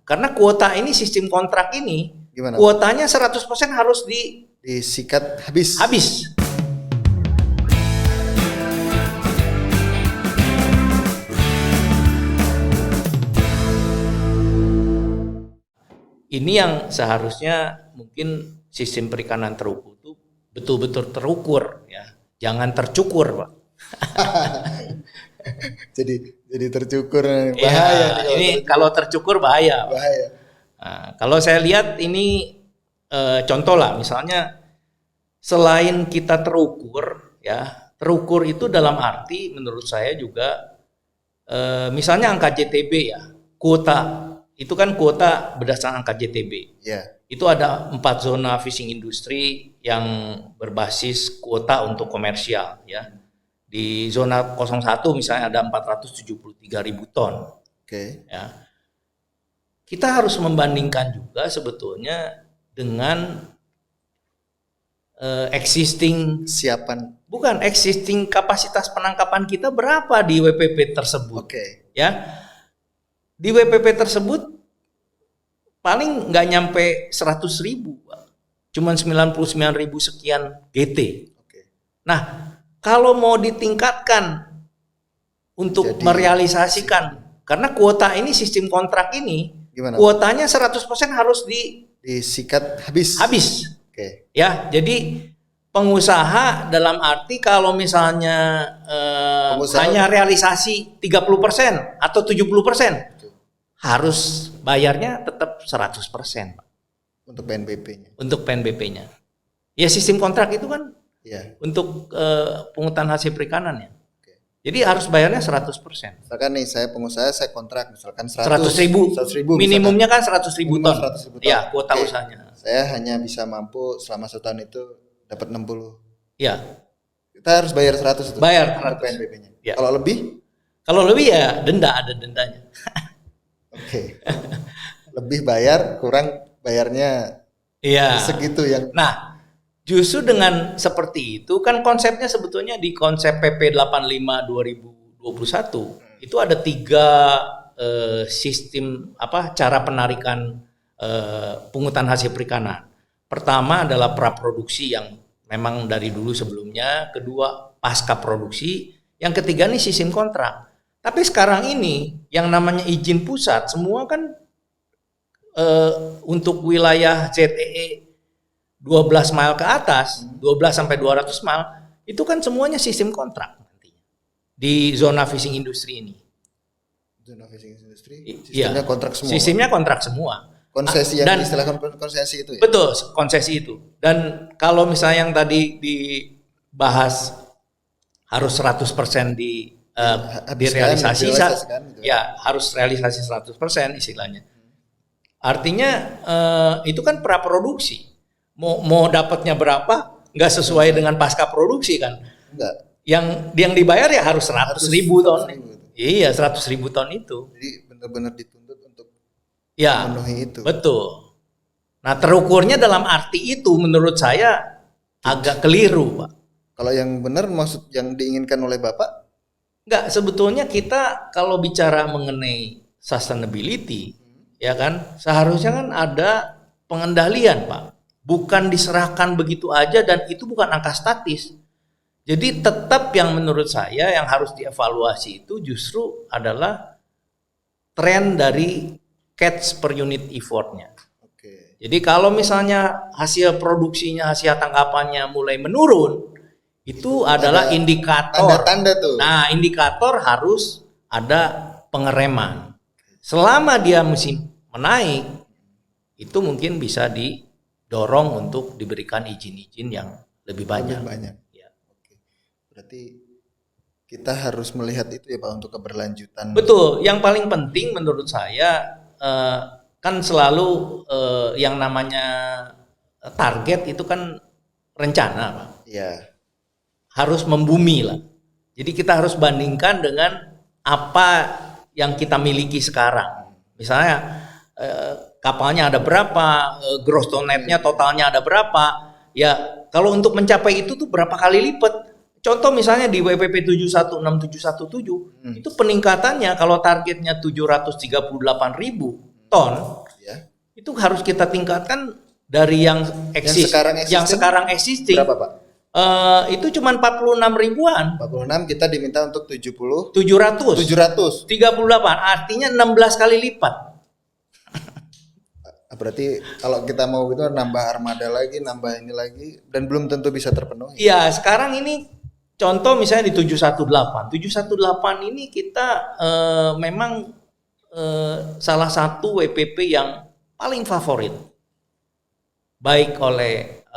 Karena kuota ini sistem kontrak ini, Gimana? kuotanya 100% harus Disikat habis. habis. Ini yang seharusnya mungkin sistem perikanan terukur itu betul-betul terukur ya. Jangan tercukur, Pak. jadi tercukur, bahaya Ya, nih ini kalau tercukur bahaya. bahaya. Nah, kalau saya lihat ini contoh lah, misalnya selain kita terukur, ya terukur itu dalam arti menurut saya juga misalnya angka JTB ya, kuota itu kan kuota berdasarkan angka JTB. Ya. Itu ada 4 zona fishing industri yang berbasis kuota untuk komersial ya. Di zona 01 misalnya ada 473.000 ton. Oke. Ya. Kita harus membandingkan juga sebetulnya dengan existing kapasitas penangkapan kita berapa di WPP tersebut. Oke. Ya. Di WPP tersebut paling nggak nyampe 100.000, cuman 99.000 sekian GT. Oke. Nah, kalau mau ditingkatkan untuk merealisasikan, karena kuota ini sistem kontrak ini, Gimana? kuotanya 100% harus disikat habis. habis. Oke. Ya, jadi pengusaha dalam arti kalau misalnya hanya realisasi 30% atau 70%, harus bayarnya tetap 100%, Pak. Untuk PNBP-nya. Untuk PNBP-nya. Ya sistem kontrak itu kan Iya. untuk pungutan hasil perikanan ya. Oke. Jadi harus bayarnya 100%. Misalkan nih saya pengusaha, saya kontrak misalkan 100.000. Minimumnya kan 100.000 ton. 100.000 ton. Ya, kuota Oke. usahanya. Saya hanya bisa mampu selama 1 tahun itu dapat 60. Ya, Kita harus bayar 100 itu. bayar untuk 100. PNBP-nya. Ya. Kalau lebih? Kalau lebih ya denda, ada dendanya. Oke. Lebih bayar, kurang bayarnya Iya. segitu yang. Nah, justru dengan seperti itu kan konsepnya sebetulnya di konsep PP 85 2021 itu ada 3 sistem cara penarikan pungutan hasil perikanan. Pertama adalah praproduksi yang memang dari dulu sebelumnya, kedua pasca produksi, yang ketiga nih sistem kontrak. Tapi sekarang ini yang namanya izin pusat semua kan untuk wilayah ZEE 12 mile ke atas, 12 sampai 200 mile, itu kan semuanya sistem kontrak nantinya. Di zona fishing industri ini. Zona fishing industri, Sistemnya kontrak semua. Sistemnya kontrak semua. Konsesi yang Dan istilah konsesi itu ya? Betul, konsesi itu. Dan kalau misalnya yang tadi dibahas harus 100% direalisasi, gitu. Ya harus realisasi 100% istilahnya. Artinya itu kan praproduksi. Mau dapatnya berapa nggak sesuai dengan pasca produksi kan? Enggak. Yang dibayar ya harus 100.000 ton. 100.000. Iya, 100.000 ton itu. Jadi benar-benar dituntut untuk Ya, memenuhi itu. betul. Nah, terukurnya dalam arti itu menurut saya agak keliru, Pak. Kalau yang benar maksud yang diinginkan oleh Bapak? Enggak, sebetulnya kita kalau bicara mengenai sustainability, ya kan, seharusnya kan ada pengendalian, Pak. Bukan diserahkan begitu aja dan itu bukan angka statis. Jadi tetap yang menurut saya yang harus dievaluasi itu justru adalah tren dari catch per unit effort-nya. Oke. Jadi kalau misalnya hasil produksinya, hasil tangkapannya mulai menurun, itu adalah indikator. Tanda-tanda tuh. Nah, indikator harus ada pengereman. Selama dia musim menaik, itu mungkin bisa didorong untuk diberikan izin-izin yang lebih banyak. Lebih banyak. Ya. Oke. Berarti kita harus melihat itu ya Pak untuk keberlanjutan. Betul. Yang paling penting menurut saya kan selalu yang namanya target itu kan rencana, Pak. Iya. Harus membumi lah. Jadi kita harus bandingkan dengan apa yang kita miliki sekarang. Misalnya kapalnya ada berapa, gross ton net-nya totalnya ada berapa. Ya, kalau untuk mencapai itu tuh berapa kali lipat. Contoh misalnya di WPP 716-717 itu peningkatannya kalau targetnya 738.000 ton, itu harus kita tingkatkan dari yang sekarang existing. Berapa, Pak? Itu cuma 46 ribuan. 46 kita diminta untuk 700. 700. 38, artinya 16 kali lipat. Berarti kalau kita mau gitu nambah armada lagi, nambah ini lagi, dan belum tentu bisa terpenuhi. Iya, sekarang ini contoh misalnya di 718. 718 ini kita memang salah satu WPP yang paling favorit. Baik oleh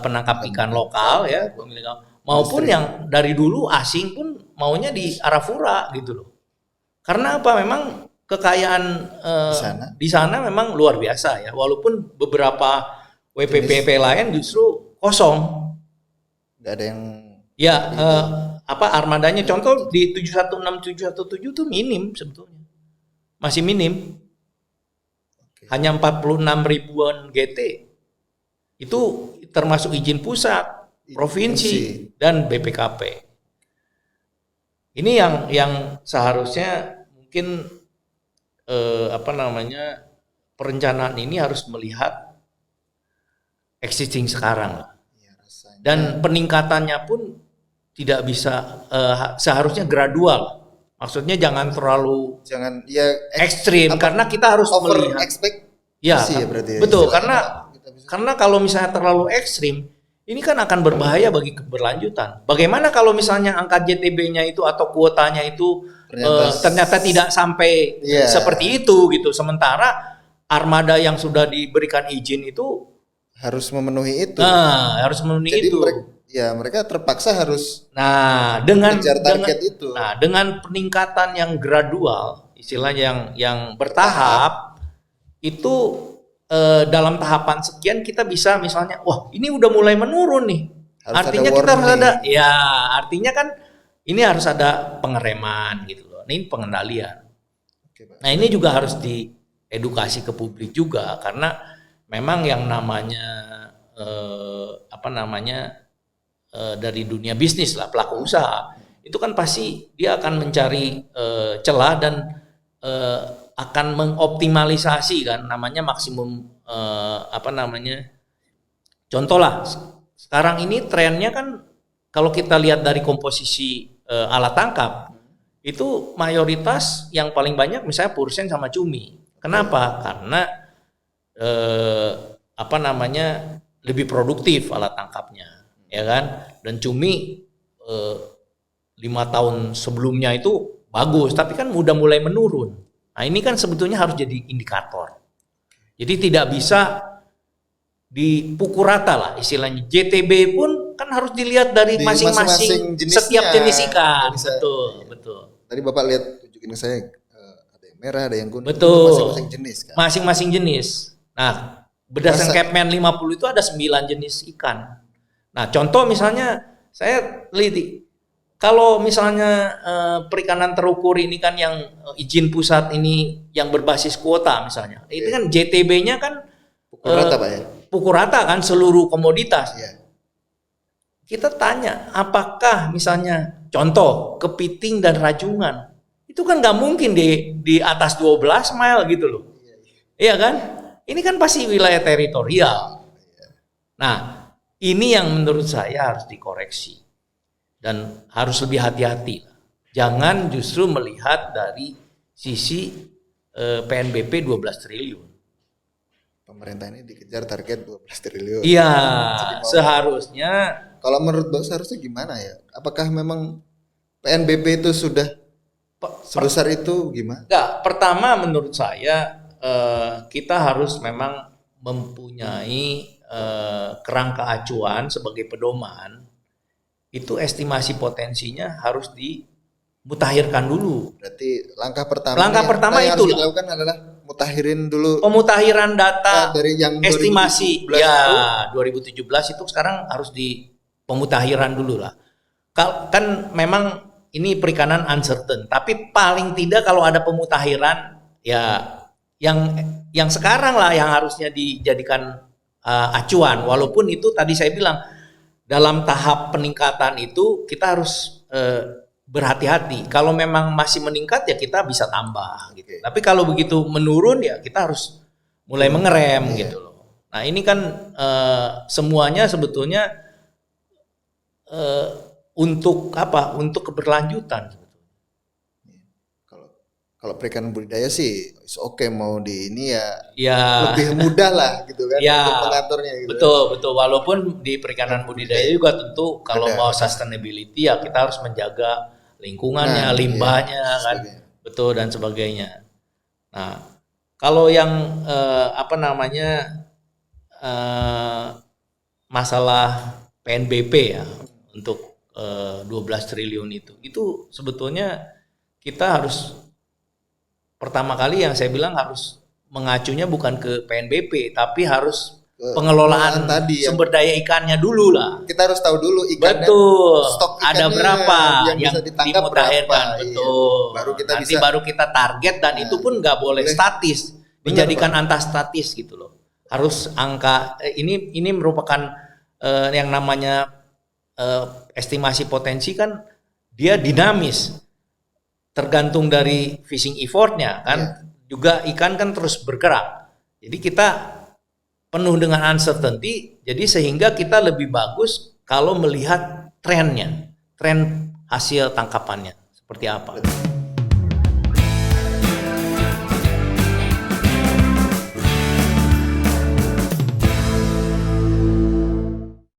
penangkap ikan lokal ya, maupun yang dari dulu asing pun maunya di Arafura gitu loh. Karena apa? Memang kekayaan di sana memang luar biasa ya. Walaupun beberapa WPP lain justru kosong. Nggak ada yang armadanya contoh di 716 717 itu minim sebetulnya. Masih minim. Hanya 46 ribuan GT. Itu termasuk izin pusat, provinsi dan BPKP. Ini yang seharusnya mungkin perencanaan ini harus melihat existing sekarang lah. Dan peningkatannya pun tidak bisa seharusnya gradual. Maksudnya jangan terlalu ekstrim karena kita harus melihat berarti betul karena kalau misalnya terlalu ekstrim ini kan akan berbahaya bagi keberlanjutan. Bagaimana kalau misalnya angka JTB-nya itu atau kuotanya itu ternyata tidak sampai seperti itu gitu. Sementara armada yang sudah diberikan izin itu harus memenuhi itu. Harus memenuhi itu. Mereka terpaksa harus mengejar target itu. Nah, dengan peningkatan yang gradual, istilahnya yang bertahap, itu dalam tahapan sekian kita bisa misalnya, wah ini udah mulai menurun nih. Artinya kita harus ada, artinya kan ini harus ada pengereman gitu loh. Ini pengendalian. Nah ini juga harus diedukasi ke publik juga karena memang yang namanya dari dunia bisnis lah, pelaku usaha itu kan pasti dia akan mencari celah dan akan mengoptimalisasi kan namanya maksimum contoh lah sekarang ini trennya kan kalau kita lihat dari komposisi alat tangkap itu mayoritas yang paling banyak misalnya pursen sama cumi. Kenapa? Karena lebih produktif alat tangkapnya, ya kan? Dan cumi 5 tahun sebelumnya itu bagus, tapi kan udah mulai menurun. Nah ini kan sebetulnya harus jadi indikator. Jadi tidak bisa dipukul rata lah istilahnya. JTB pun kan harus dilihat dari masing-masing setiap jenis ikan. Betul. Tadi Bapak lihat tunjukin ke saya ada yang merah, ada yang kuning. Betul. Masing-masing jenis kan. Masing-masing jenis. Nah, berdasarkan Capman 50 itu ada 9 jenis ikan. Nah, contoh misalnya saya teliti. Kalau misalnya perikanan terukur ini kan yang izin pusat ini yang berbasis kuota misalnya. Itu kan JTB-nya kan pukul rata Pak ya. Pukul rata kan seluruh komoditas. Kita tanya, apakah misalnya contoh kepiting dan rajungan itu kan nggak mungkin di atas 12 mile gitu loh. Iya kan? Ini kan pasti wilayah teritorial. Nah, ini yang menurut saya harus dikoreksi dan harus lebih hati-hati. Jangan justru melihat dari sisi PNBP 12 triliun. Pemerintah ini dikejar target 12 triliun. Iya, seharusnya. Kalau menurut Bang seharusnya gimana ya? Apakah memang PNBP itu sudah sebesar itu gimana? Enggak, pertama menurut saya kita harus memang mempunyai kerangka acuan sebagai pedoman. Itu estimasi potensinya harus dimutakhirkan dulu. Berarti langkah pertama yang itu harus dilakukan adalah mutahirin dulu. Pemutahiran data dari yang estimasi 2017 itu sekarang harus di pemutahiran dulu lah. Kan memang ini perikanan uncertain, tapi paling tidak kalau ada pemutahiran ya yang sekarang lah yang harusnya dijadikan acuan. Walaupun itu tadi saya bilang dalam tahap peningkatan itu kita harus berhati-hati. Kalau memang masih meningkat ya kita bisa tambah gitu. Oke. Tapi kalau begitu menurun ya kita harus mulai mengerem Iya. gitu loh. Nah ini kan semuanya sebetulnya untuk apa? Untuk keberlanjutan. Kalau kalau perikanan budidaya sih oke, mau di ini ya Ya, lebih mudah lah gitu kan ya, untuk mengaturnya gitu. betul betul. Walaupun di perikanan budidaya juga tentu kalau Ada. mau sustainability ya kita harus menjaga lingkungannya, Nah, limbahnya iya, kan, sebagainya. betul dan sebagainya. Nah, kalau yang apa namanya masalah PNBP ya untuk 12 triliun itu sebetulnya kita harus pertama kali yang saya bilang harus mengacunya bukan ke PNBP tapi harus pengelolaan tadi sumber daya ikannya dulu lah. kita harus tahu dulu ikannya, Betul. stok Ada ikannya berapa yang bisa ditangkap dimutahirkan, berapa. betul. Iya. Baru kita Nanti bisa baru kita target dan itu pun nggak boleh statis, Benar, dijadikan Pak. antastatis gitu loh. Harus angka ini merupakan yang namanya estimasi potensi kan dia dinamis. Tergantung dari fishing effortnya kan, juga ikan kan terus bergerak. Jadi kita penuh dengan uncertainty, jadi sehingga kita lebih bagus kalau melihat trennya, tren hasil tangkapannya seperti apa.